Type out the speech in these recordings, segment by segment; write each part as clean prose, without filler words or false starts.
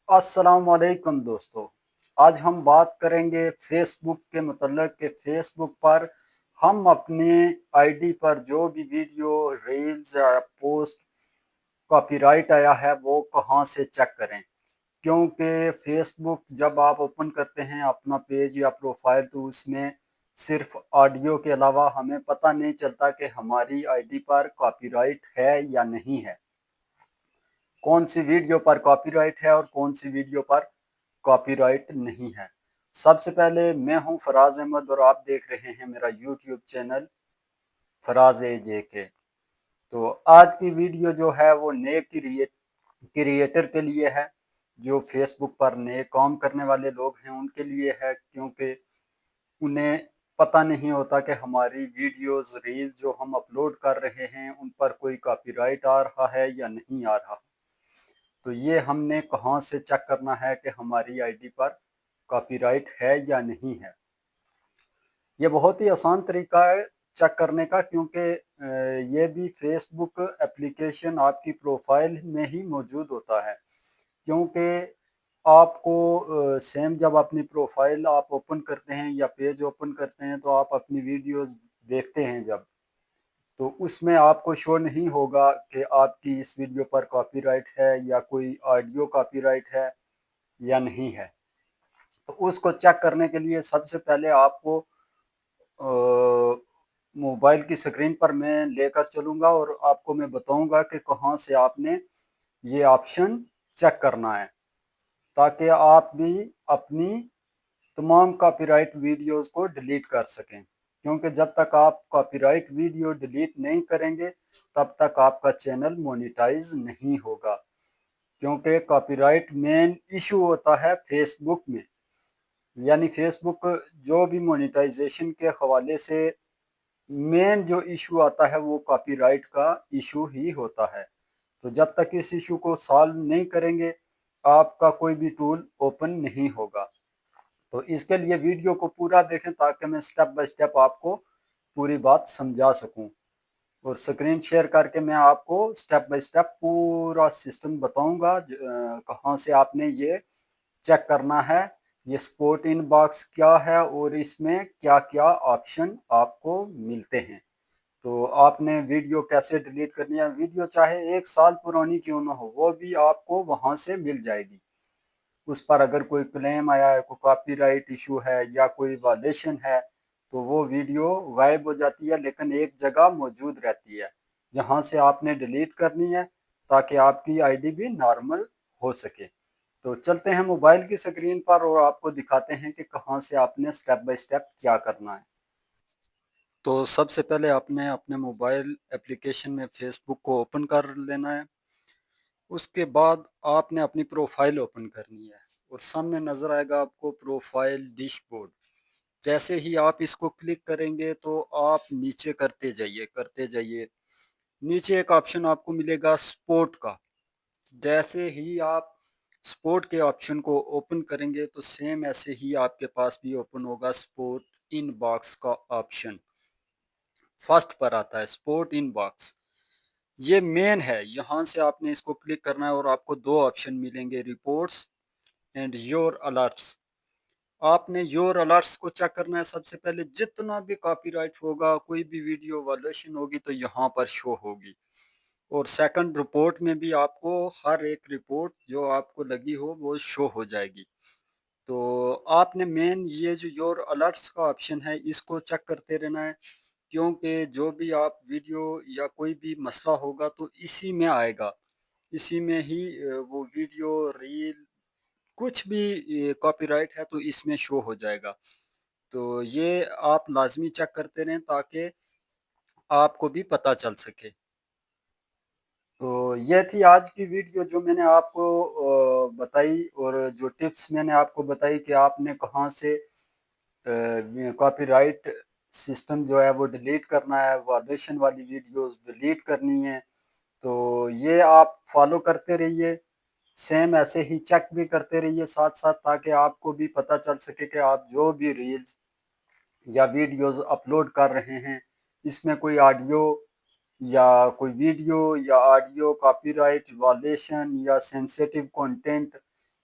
السلام علیکم دوستو، آج ہم بات کریں گے فیس بک کے متعلق کہ فیس بک پر ہم اپنے آئی ڈی پر جو بھی ویڈیو ریلز یا پوسٹ کاپی رائٹ آیا ہے وہ کہاں سے چیک کریں۔ کیونکہ فیس بک جب آپ اوپن کرتے ہیں اپنا پیج یا پروفائل تو اس میں صرف آڈیو کے علاوہ ہمیں پتہ نہیں چلتا کہ ہماری I D per copy right ہے یا نہیں ہے، کون سی ویڈیو پر کاپی رائٹ ہے اور کون سی ویڈیو پر کاپی رائٹ نہیں ہے۔ سب سے پہلے میں ہوں فراز احمد اور آپ دیکھ رہے ہیں میرا یوٹیوب چینل فراز اے جے کے۔ تو آج کی ویڈیو جو ہے وہ نئے کریئٹر کے لیے ہے، جو فیس بک پر نئے کام کرنے والے لوگ ہیں ان کے لیے ہے، کیونکہ انہیں پتہ نہیں ہوتا کہ ہماری ویڈیوز ریلز جو ہم اپلوڈ کر رہے ہیں ان پر کوئی کاپی رائٹ آ رہا ہے یا نہیں آ رہا۔ تو یہ ہم نے کہاں سے چیک کرنا ہے کہ ہماری I D per copy right ہے یا نہیں ہے۔ یہ بہت ہی آسان طریقہ ہے چیک کرنے کا، کیونکہ یہ بھی فیس بک اپلیکیشن آپ کی پروفائل میں ہی موجود ہوتا ہے۔ کیونکہ آپ کو سیم جب اپنی پروفائل آپ اوپن کرتے ہیں یا پیج اوپن کرتے ہیں تو آپ اپنی ویڈیوز دیکھتے ہیں جب، تو اس میں آپ کو شو نہیں ہوگا کہ آپ کی اس ویڈیو پر کاپی رائٹ ہے یا کوئی آڈیو کاپی رائٹ ہے یا نہیں ہے۔ تو اس کو چیک کرنے کے لیے سب سے پہلے آپ کو موبائل کی سکرین پر میں لے کر چلوں گا اور آپ کو میں بتاؤں گا کہ کہاں سے آپ نے یہ آپشن چیک کرنا ہے، تاکہ آپ بھی اپنی تمام کاپی رائٹ ویڈیوز کو ڈیلیٹ کر سکیں۔ کیونکہ جب تک آپ کاپی رائٹ ویڈیو ڈیلیٹ نہیں کریں گے تب تک آپ کا چینل مونیٹائز نہیں ہوگا، کیونکہ کاپی رائٹ مین ایشو ہوتا ہے فیس بک میں۔ یعنی فیس بک جو بھی مونیٹائزیشن کے حوالے سے مین جو ایشو آتا ہے وہ کاپی رائٹ کا ایشو ہی ہوتا ہے۔ تو جب تک اس ایشو کو سالو نہیں کریں گے آپ کا کوئی بھی ٹول اوپن نہیں ہوگا۔ تو اس کے لیے ویڈیو کو پورا دیکھیں تاکہ میں سٹیپ بائی سٹیپ آپ کو پوری بات سمجھا سکوں، اور سکرین شیئر کر کے میں آپ کو سٹیپ بائی سٹیپ پورا سسٹم بتاؤں گا کہاں سے آپ نے یہ چیک کرنا ہے، یہ سپورٹ ان باکس کیا ہے اور اس میں کیا کیا آپشن آپ کو ملتے ہیں۔ تو آپ نے ویڈیو کیسے ڈیلیٹ کرنی ہے، ویڈیو چاہے 1 سال پرانی کیوں نہ ہو وہ بھی آپ کو وہاں سے مل جائے گی۔ اس پر اگر کوئی کلیم آیا ہے، کوئی کاپی رائٹ ایشو ہے یا کوئی وائلیشن ہے تو وہ ویڈیو غائب ہو جاتی ہے، لیکن ایک جگہ موجود رہتی ہے جہاں سے آپ نے ڈیلیٹ کرنی ہے تاکہ آپ کی آئی ڈی بھی نارمل ہو سکے۔ تو چلتے ہیں موبائل کی سکرین پر اور آپ کو دکھاتے ہیں کہ کہاں سے آپ نے سٹیپ بائی سٹیپ کیا کرنا ہے۔ تو سب سے پہلے آپ نے اپنے موبائل ایپلیکیشن میں فیس بک کو اوپن کر لینا ہے۔ اس کے بعد آپ نے اپنی پروفائل اوپن کرنی ہے اور سامنے نظر آئے گا آپ کو پروفائل ڈیش بورڈ۔ جیسے ہی آپ اس کو کلک کریں گے تو آپ نیچے کرتے جائیے، نیچے ایک آپشن آپ کو ملے گا سپورٹ کا۔ جیسے ہی آپ سپورٹ کے آپشن کو اوپن کریں گے تو سیم ایسے ہی آپ کے پاس بھی اوپن ہوگا سپورٹ ان باکس کا آپشن، فرسٹ پر آتا ہے سپورٹ ان باکس۔ یہ مین ہے، یہاں سے آپ نے اس کو کلک کرنا ہے اور آپ کو 2 آپشن ملیں گے، رپورٹس اینڈ یور الرٹس۔ آپ نے یور الرٹس کو چیک کرنا ہے سب سے پہلے، جتنا بھی کاپی رائٹ ہوگا، کوئی بھی ویڈیو وائلیشن ہوگی تو یہاں پر شو ہوگی۔ اور سیکنڈ رپورٹ میں بھی آپ کو ہر ایک رپورٹ جو آپ کو لگی ہو وہ شو ہو جائے گی۔ تو آپ نے مین یہ جو یور الرٹس کا آپشن ہے اس کو چیک کرتے رہنا ہے، کیونکہ جو بھی آپ ویڈیو یا کوئی بھی مسئلہ ہوگا تو اسی میں آئے گا، اسی میں ہی وہ ویڈیو ریل کچھ بھی کاپی رائٹ ہے تو اس میں شو ہو جائے گا۔ تو یہ آپ لازمی چیک کرتے رہیں تاکہ آپ کو بھی پتہ چل سکے۔ تو یہ تھی آج کی ویڈیو جو میں نے آپ کو بتائی، اور جو ٹپس میں نے آپ کو بتائی کہ آپ نے کہاں سے کاپی رائٹ سسٹم جو ہے وہ ڈیلیٹ کرنا ہے، وائلیشن والی ویڈیوز ڈیلیٹ کرنی ہے۔ تو یہ آپ فالو کرتے رہیے، سیم ایسے ہی چیک بھی کرتے رہیے ساتھ ساتھ، تاکہ آپ کو بھی پتہ چل سکے کہ آپ جو بھی ریلز یا ویڈیوز اپلوڈ کر رہے ہیں اس میں کوئی آڈیو یا کوئی ویڈیو یا آڈیو کاپی رائٹ وائلیشن یا سینسیٹیو کنٹینٹ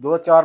2 4